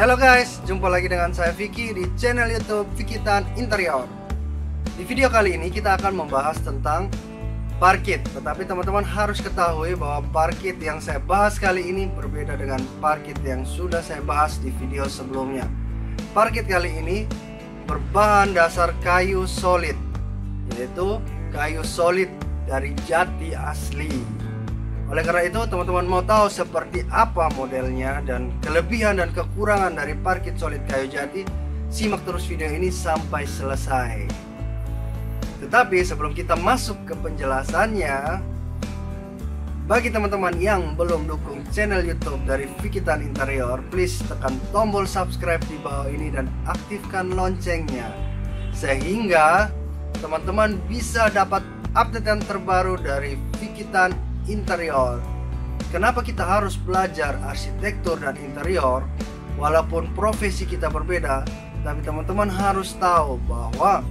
Halo guys, jumpa lagi dengan saya Vicky di channel YouTube Vikitan Interior. Di video kali ini kita akan membahas tentang parkit. Tetapi teman-teman harus ketahui bahwa parkit yang saya bahas kali ini berbeda dengan parkit yang sudah saya bahas di video sebelumnya. Parkit kali ini berbahan dasar kayu solid, yaitu kayu solid dari jati asli. Oleh karena itu, teman-teman mau tahu seperti apa modelnya dan kelebihan dan kekurangan dari parkit solid kayu jati, simak terus video ini sampai selesai. Tetapi sebelum kita masuk ke penjelasannya, bagi teman-teman yang belum dukung channel YouTube dari Vikitan Interior, please tekan tombol subscribe di bawah ini dan aktifkan loncengnya, sehingga teman-teman bisa dapat update yang terbaru dari Vikitan Interior. Kenapa kita harus belajar arsitektur dan interior? Walaupun profesi kita berbeda, tapi teman-teman harus tahu bahwa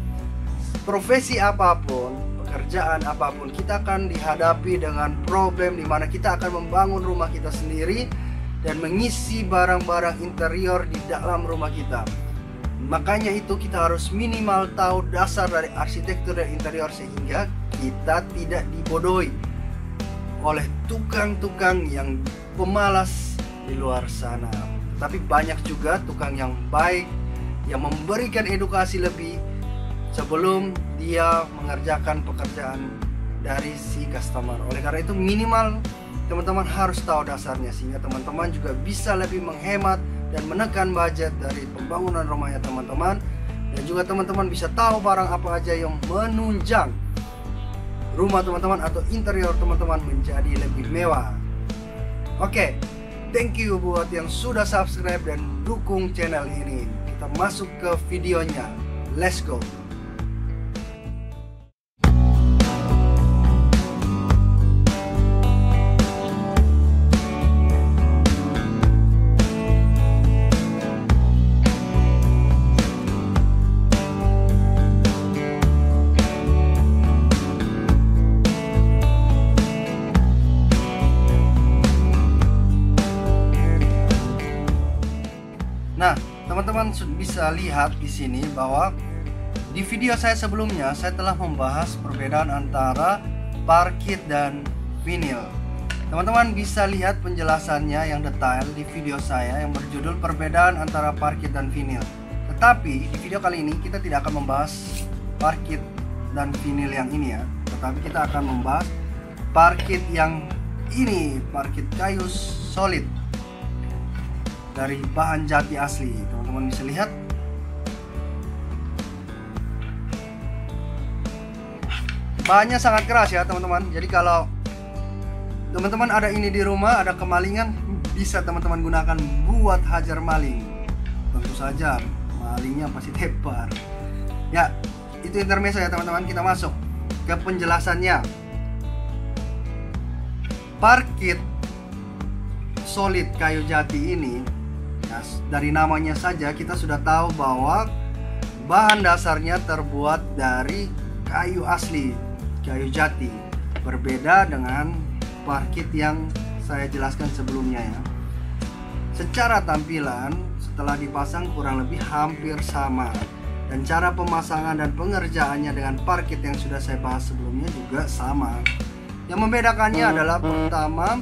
profesi apapun, pekerjaan apapun, kita akan dihadapi dengan problem di mana kita akan membangun rumah kita sendiri dan mengisi barang-barang interior di dalam rumah kita. Makanya itu kita harus minimal tahu dasar dari arsitektur dan interior sehingga kita tidak dibodohi oleh tukang-tukang yang pemalas di luar sana. Tapi banyak juga tukang yang baik yang memberikan edukasi lebih sebelum dia mengerjakan pekerjaan dari si customer. Oleh karena itu minimal teman-teman harus tahu dasarnya, sehingga teman-teman juga bisa lebih menghemat dan menekan budget dari pembangunan rumahnya teman-teman. Dan juga teman-teman bisa tahu barang apa aja yang menunjang rumah teman-teman atau interior teman-teman menjadi lebih mewah. Oke, thank you buat yang sudah subscribe dan dukung channel ini. Kita masuk ke videonya. Let's go. Nah, teman-teman bisa lihat di sini bahwa di video saya sebelumnya saya telah membahas perbedaan antara parkit dan vinil. Teman-teman bisa lihat penjelasannya yang detail di video saya yang berjudul perbedaan antara parkit dan vinil. Tetapi di video kali ini kita tidak akan membahas parkit dan vinil yang ini ya, tetapi kita akan membahas parkit yang ini, parkit kayu solid dari bahan jati asli. Teman-teman bisa lihat bahannya sangat keras ya teman-teman. Jadi kalau teman-teman ada ini di rumah, ada kemalingan, bisa teman-teman gunakan buat hajar maling. Tentu saja malingnya pasti tepar. Ya, itu intermezzo ya teman-teman. Kita masuk ke penjelasannya. Parkit solid kayu jati ini, dari namanya saja kita sudah tahu bahwa bahan dasarnya terbuat dari kayu asli, kayu jati. Berbeda dengan parkit yang saya jelaskan sebelumnya ya. Secara tampilan setelah dipasang kurang lebih hampir sama, dan cara pemasangan dan pengerjaannya dengan parkit yang sudah saya bahas sebelumnya juga sama. Yang membedakannya adalah pertama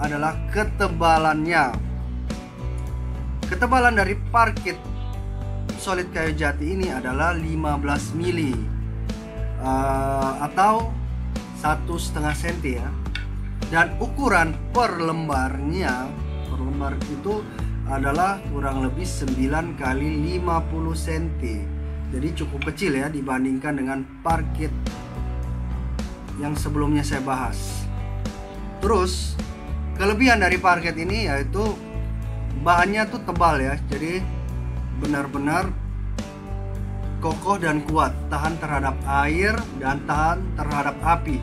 adalah ketebalannya. Ketebalan dari parkit solid kayu jati ini adalah 15 mili atau 1,5 cm ya. Dan ukuran per lembarnya, itu adalah kurang lebih 9 kali 50 cm. Jadi cukup kecil ya dibandingkan dengan parkit yang sebelumnya saya bahas. Terus kelebihan dari parkit ini yaitu bahannya tuh tebal ya, jadi benar-benar kokoh dan kuat, tahan terhadap air dan tahan terhadap api.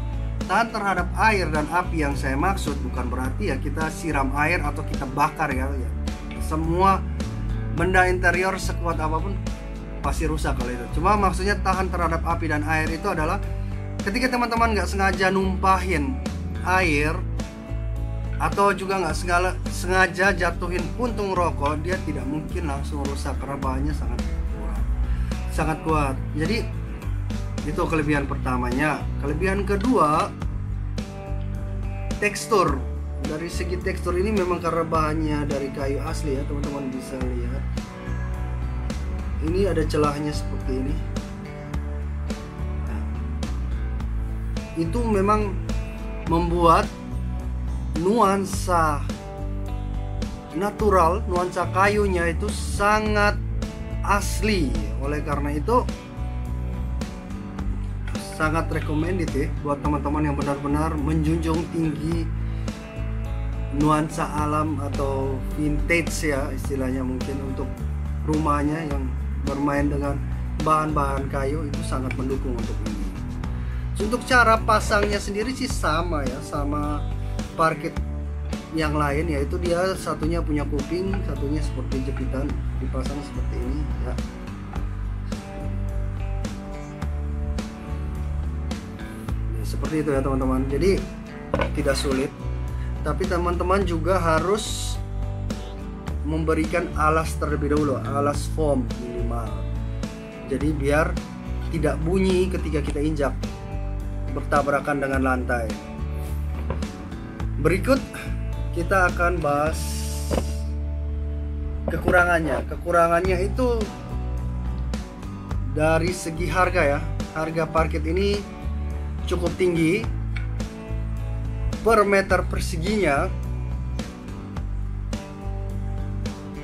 Tahan terhadap air dan api yang saya maksud bukan berarti ya kita siram air atau kita bakar ya. Semua benda interior sekuat apapun pasti rusak kalau itu. Cuma maksudnya tahan terhadap api dan air itu adalah ketika teman-teman nggak sengaja numpahin air atau juga nggak sengaja jatuhin puntung rokok, dia tidak mungkin langsung rusak karena bahannya sangat kuat. Jadi itu kelebihan pertamanya. Kelebihan kedua, tekstur. Dari segi tekstur ini memang karena bahannya dari kayu asli ya, teman-teman bisa lihat. Ini ada celahnya seperti ini. Nah, itu memang membuat nuansa natural, nuansa kayunya itu sangat asli. Oleh karena itu sangat recommended ya buat teman-teman yang benar-benar menjunjung tinggi nuansa alam atau vintage ya istilahnya, mungkin untuk rumahnya yang bermain dengan bahan-bahan kayu itu sangat mendukung untuk ini. Untuk cara pasangnya sendiri sih sama ya, sama parkit yang lain, yaitu dia satunya punya kuping, satunya seperti jepitan, dipasang seperti ini ya. Seperti itu ya teman-teman. Jadi tidak sulit, tapi teman-teman juga harus memberikan alas terlebih dahulu, alas foam minimal. Jadi biar tidak bunyi ketika kita injak bertabrakan dengan lantai. Berikut kita akan bahas kekurangannya. Kekurangannya itu dari segi harga ya. Harga parkit ini cukup tinggi. Per meter perseginya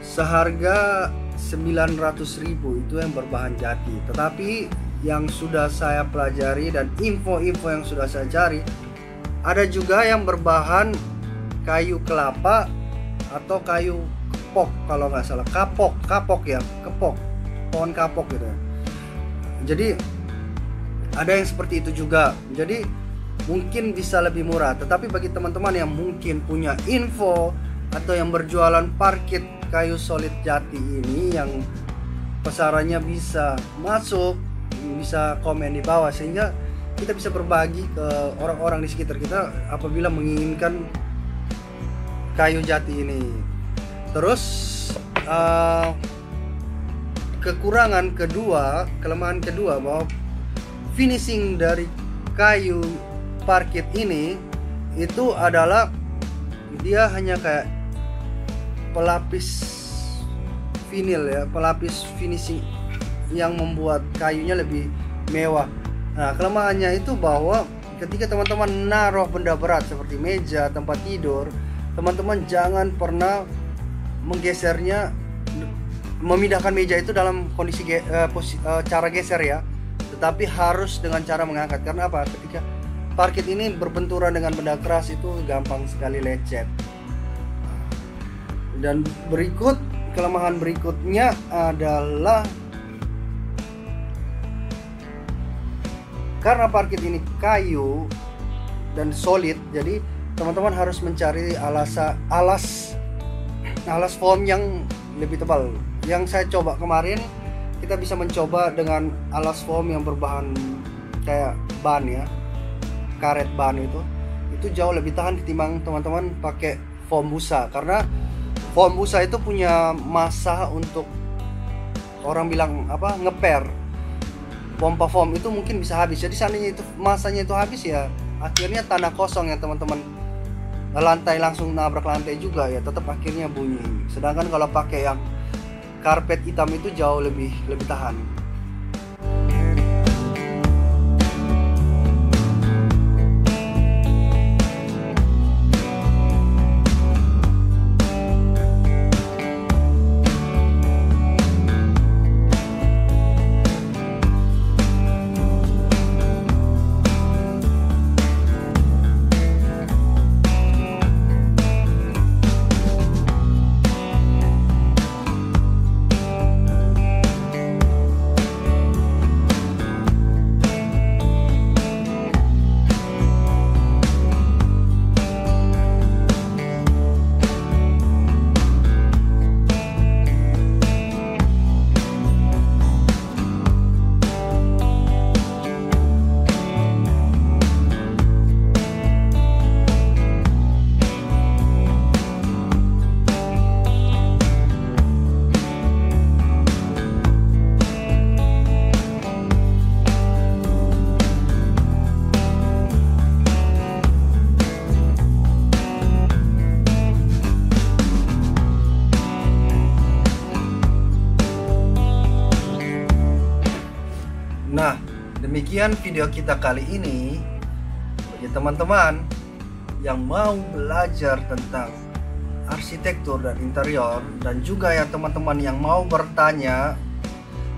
seharga 900.000 itu yang berbahan jati. Tetapi yang sudah saya pelajari dan info-info yang sudah saya cari, ada juga yang berbahan kayu kelapa atau kayu kepok kalau nggak salah, kapok ya, kepok, pohon kapok gitu ya. Jadi ada yang seperti itu juga. Jadi mungkin bisa lebih murah. Tetapi bagi teman-teman yang mungkin punya info atau yang berjualan parkit kayu solid jati ini yang pasarannya bisa masuk, bisa komen di bawah sehingga kita bisa berbagi ke orang-orang di sekitar kita apabila menginginkan kayu jati ini. Terus kelemahan kedua bahwa finishing dari kayu parkit ini itu adalah dia hanya kayak pelapis vinil ya, pelapis finishing yang membuat kayunya lebih mewah. Nah, kelemahannya itu bahwa ketika teman-teman naruh benda berat seperti meja, tempat tidur, teman-teman jangan pernah menggesernya, memindahkan meja itu dalam kondisi cara geser ya, tetapi harus dengan cara mengangkat. Karena apa? Ketika parkit ini berbenturan dengan benda keras itu gampang sekali lecet. Dan kelemahan berikutnya adalah karena parkit ini kayu dan solid, jadi teman-teman harus mencari alas foam yang lebih tebal. Yang saya coba kemarin, kita bisa mencoba dengan alas foam yang berbahan kayak ban ya, karet ban itu jauh lebih tahan ketimbang teman-teman pakai foam busa. Karena foam busa itu punya masa untuk, orang bilang apa, ngeper. Pompa foam itu mungkin bisa habis. Jadi seandainya itu masanya itu habis ya, akhirnya tanah kosong ya teman-teman, lantai langsung nabrak lantai juga ya, tetap akhirnya bunyi. Sedangkan kalau pakai yang karpet hitam itu jauh lebih tahan. Demikian video kita kali ini. Bagi teman-teman yang mau belajar tentang arsitektur dan interior, dan juga ya teman-teman yang mau bertanya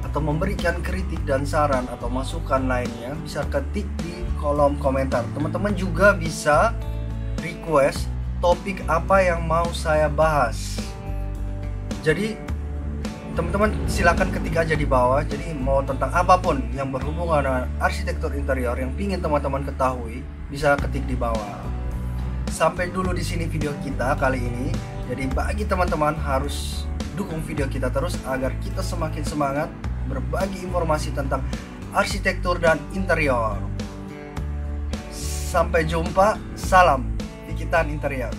atau memberikan kritik dan saran atau masukan lainnya, bisa ketik di kolom komentar. Teman-teman juga bisa request topik apa yang mau saya bahas. Jadi teman-teman silakan ketik aja di bawah. Jadi mau tentang apapun yang berhubungan dengan arsitektur interior yang ingin teman-teman ketahui, bisa ketik di bawah. Sampai dulu di sini video kita kali ini. Jadi bagi teman-teman harus dukung video kita terus agar kita semakin semangat berbagi informasi tentang arsitektur dan interior. Sampai jumpa, salam Fikitan Interior.